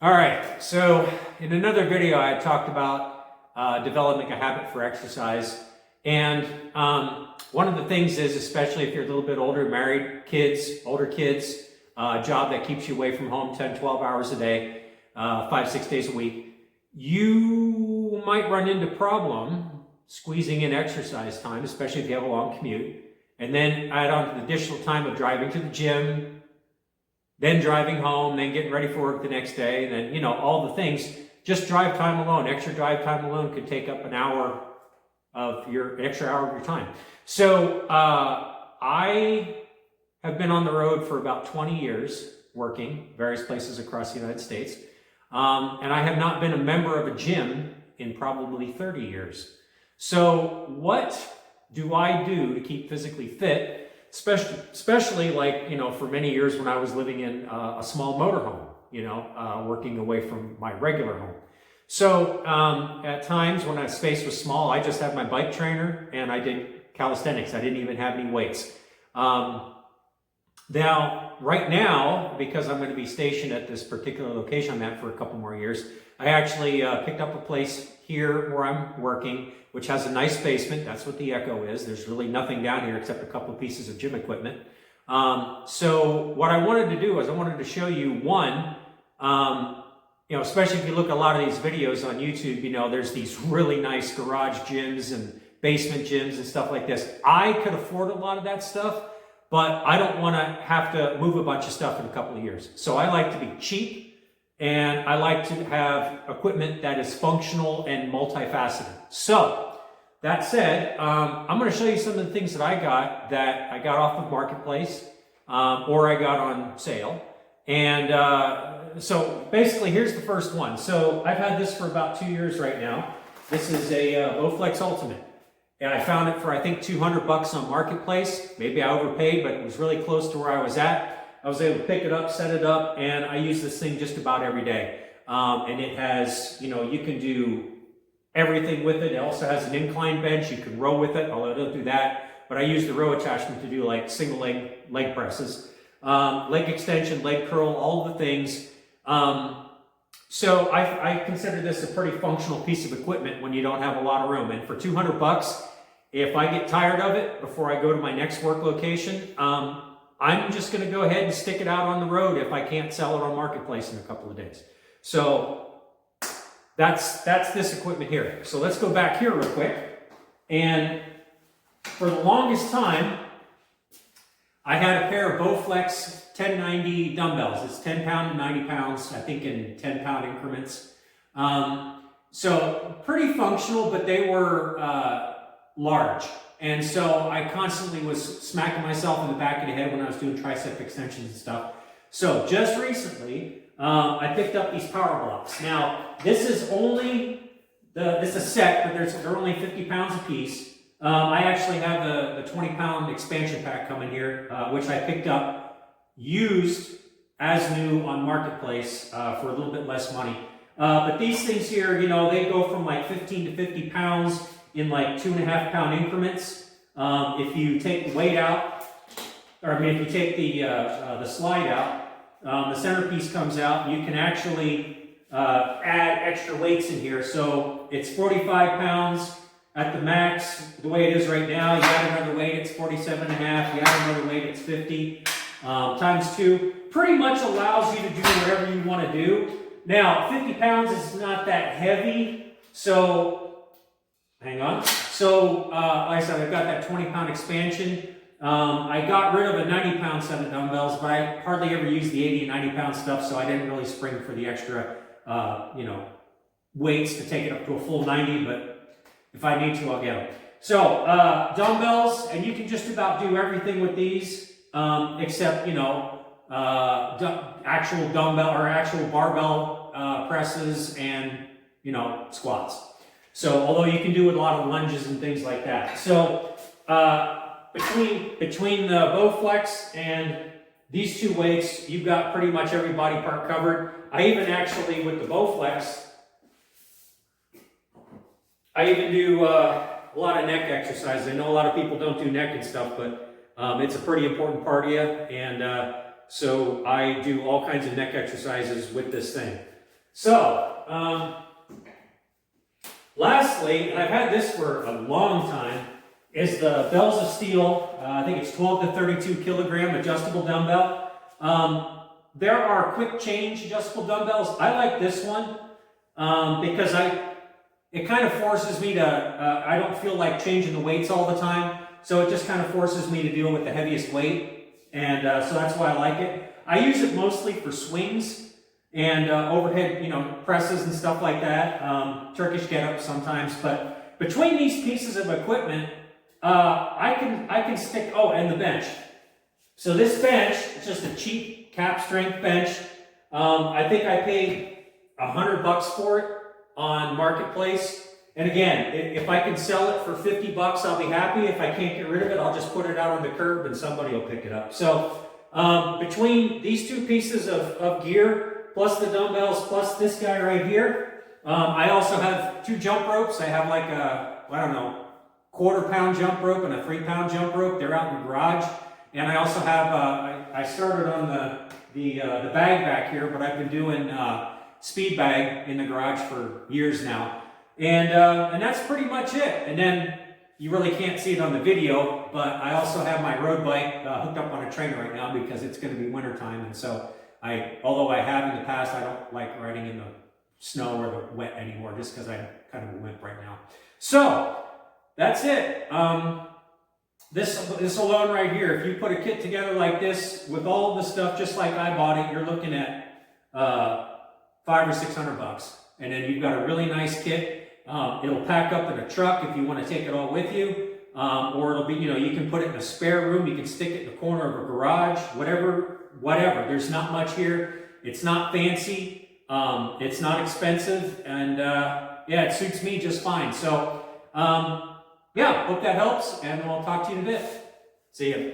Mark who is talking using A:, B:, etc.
A: All right, so in another video, I talked about developing a habit for exercise. And one of the things is, especially if you're a little bit older, married, kids, older kids, job that keeps you away from home 10, 12 hours a day, 5, 6 days a week, you might run into problem squeezing in exercise time, especially if you have a long commute, and then add on the additional time of driving to the gym, then driving home, then getting ready for work the next day, and then, you know, all the things. Just drive time alone, extra drive time alone could take up an extra hour of your time. So I have been on the road for about 20 years working various places across the United States. And I have not been a member of a gym in probably 30 years. So what do I do to keep physically fit? Especially like, you know, for many years when I was living in a small motorhome, you know, working away from my regular home. So at times when that space was small, I just had my bike trainer and I did calisthenics. I didn't even have any weights. Right now, because I'm going to be stationed at this particular location I'm at for a couple more years, I actually picked up a place here where I'm working, which has a nice basement. That's what the Echo is. There's really nothing down here except a couple of pieces of gym equipment. So what I wanted to do is I wanted to show you one, you know, especially if you look at a lot of these videos on YouTube, you know, there's these really nice garage gyms and basement gyms and stuff like this. I could afford a lot of that stuff, but I don't want to have to move a bunch of stuff in a couple of years. So I like to be cheap. And I like to have equipment that is functional and multifaceted. So, that said, I'm going to show you some of the things that I got off of Marketplace, or I got on sale. And so, basically, here's the first one. So, I've had this for about 2 years right now. This is a Bowflex Ultimate. And I found it for, I think, $200 on Marketplace. Maybe I overpaid, but it was really close to where I was at. I was able to pick it up, set it up, and I use this thing just about every day. And it has, you know, you can do everything with it. It also has an incline bench. You can row with it, although I don't do that. But I use the row attachment to do like single leg presses, leg extension, leg curl, all the things. So I consider this a pretty functional piece of equipment when you don't have a lot of room. And for $200, if I get tired of it before I go to my next work location, I'm just going to go ahead and stick it out on the road if I can't sell it on Marketplace in a couple of days. So that's this equipment here. So let's go back here real quick. And for the longest time, I had a pair of Bowflex 1090 dumbbells. It's 10 pound and 90 pounds, I think in 10 pound increments. So pretty functional, but they were large. And so I constantly was smacking myself in the back of the head when I was doing tricep extensions and stuff. So just recently, I picked up these PowerBlocks. Now, this is only, this is a set, but they're only 50 pounds a piece. I actually have the 20 pound expansion pack coming here, which I picked up used as new on Marketplace for a little bit less money. But these things here, you know, they go from like 15 to 50 pounds in like 2.5 pound increments. If you take the weight out, if you take the slide out, the centerpiece comes out. You can actually add extra weights in here. So it's 45 pounds at the max. The way it is right now, you add another weight, it's 47.5. You add another weight, it's 50 times 2. Pretty much allows you to do whatever you want to do. Now, 50 pounds is not that heavy, so hang on. So, like I said, I've got that 20 pound expansion. I got rid of a 90 pound set of dumbbells, but I hardly ever use the 80 and 90 pound stuff, so I didn't really spring for the extra, you know, weights to take it up to a full 90, but if I need to, I'll get them. So, dumbbells, and you can just about do everything with these, except, you know, actual dumbbell or actual barbell presses and, you know, squats. So, although you can do a lot of lunges and things like that. So, between the Bowflex and these two weights, you've got pretty much every body part covered. I even actually, with the Bowflex, I even do a lot of neck exercises. I know a lot of people don't do neck and stuff, but it's a pretty important part of you. And so I do all kinds of neck exercises with this thing. So, lastly, and I've had this for a long time, is the Bells of Steel. I think it's 12 to 32 kilogram adjustable dumbbell. There are quick change adjustable dumbbells. I like this one because it kind of forces me to, I don't feel like changing the weights all the time. So it just kind of forces me to deal with the heaviest weight. And so that's why I like it. I use it mostly for swings and overhead, presses and stuff like that. Turkish get-ups sometimes. But between these pieces of equipment, I can stick, and the bench. So this bench, it's just a cheap cap strength bench. I think I paid $100 for it on Marketplace. And again, if I can sell it for $50, I'll be happy. If I can't get rid of it, I'll just put it out on the curb and somebody will pick it up. So between these two pieces of gear, plus the dumbbells, plus this guy right here, I also have 2 jump ropes. I have like a, I don't know, quarter-pound jump rope and a 3-pound jump rope. They're out in the garage. And I also have, I started on the bag back here, but I've been doing Speed Bag in the garage for years now. And that's pretty much it. And then you really can't see it on the video, but I also have my road bike hooked up on a trainer right now because it's going to be wintertime. And so although I have in the past, I don't like riding in the snow or the wet anymore just because I'm kind of a wimp right now. So that's it. This alone right here, if you put a kit together like this with all of the stuff just like I bought it, you're looking at $500 or $600. And then you've got a really nice kit. It'll pack up in a truck if you want to take it all with you. Or it'll be, you can put it in a spare room. You can stick it in the corner of a garage, whatever. There's not much here. It's not fancy. It's not expensive. And it suits me just fine. So, hope that helps. And I'll talk to you in a bit. See ya.